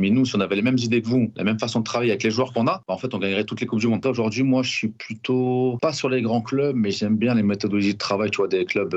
mais nous, si on avait les mêmes idées que vous, la même façon de travailler avec les joueurs qu'on a, en fait, on gagnerait toutes les Coupes du Monde. Aujourd'hui, moi, je suis plutôt pas sur les grands clubs, mais j'aime bien les méthodologies de travail, tu vois, des clubs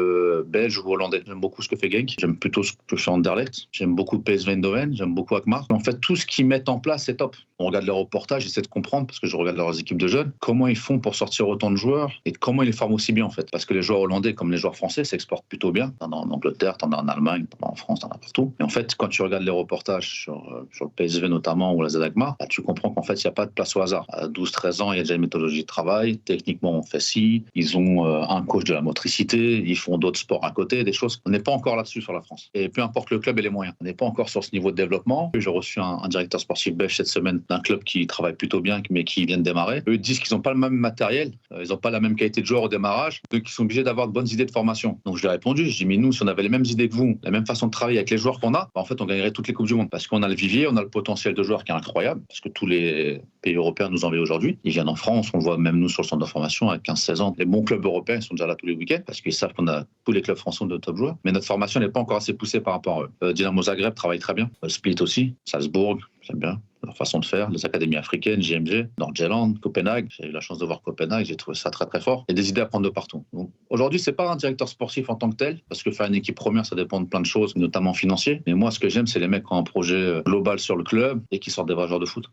belges ou hollandais. J'aime beaucoup ce que fait Genk. J'aime plutôt ce que fait Anderlecht. J'aime beaucoup PSV Eindhoven. J'aime beaucoup Alkmaar. En fait, tout ce qu'ils mettent en place, c'est top. On regarde leurs reportages, j'essaie de comprendre, parce que je regarde leurs équipes de jeunes, comment ils font pour sortir autant de joueurs et comment ils les forment aussi bien, en fait. Parce que les joueurs hollandais, comme les joueurs français, s'exportent plutôt bien. T'en as en Angleterre, t'en as en Allemagne, t'en as en France, t'en as partout. Et en fait, quand tu regardes les reportages sur le PSV notamment ou la ZAC Alkmaar, tu comprends qu'en fait, il n'y a pas de place au hasard. À 12-13 ans, il y a déjà une méthodologie de travail. Techniquement, on fait ci. Ils ont un coach de la motricité. Ils font d'autres sports à côté, des choses. On n'est pas encore là-dessus sur la France. Et peu importe le club et les moyens. On n'est pas encore sur ce niveau de développement. J'ai reçu un directeur sportif belge cette semaine d'un club qui travaille plutôt bien, mais qui vient de démarrer. Eux disent qu'ils n'ont pas le même matériel. Ils n'ont pas la même qualité de joueur au démarrage. Donc, ils sont obligés d'avoir de bonnes idées de formation. Donc, je lui ai répondu. Je dis, mais nous, si on avait les mêmes idées que vous, la même façon de travailler avec les joueurs qu'on a, en fait, on gagnerait toutes les Coupes du Monde. Parce qu'on a le vivier, on a le potentiel de joueurs qui est incroyable. Parce que tous les pays européens nous envient aujourd'hui. Ils viennent en France, on le voit même nous sur le centre de formation à 15-16 ans. Les bons clubs européens sont déjà là tous les week-ends parce qu'ils savent qu'on a tous les clubs français de top joueurs. Mais notre formation n'est pas encore assez poussée par rapport à eux. Dynamo Zagreb travaille très bien. Split aussi. Salzbourg, j'aime bien leur façon de faire, les académies africaines, JMG, Nordjylland, Copenhague. J'ai eu la chance de voir Copenhague, j'ai trouvé ça très très fort. Il y a des idées à prendre de partout. Donc, aujourd'hui, c'est pas un directeur sportif en tant que tel, parce que faire une équipe première, ça dépend de plein de choses, notamment financier. Mais moi, ce que j'aime, c'est les mecs qui ont un projet global sur le club et qui sortent des vrais joueurs de foot.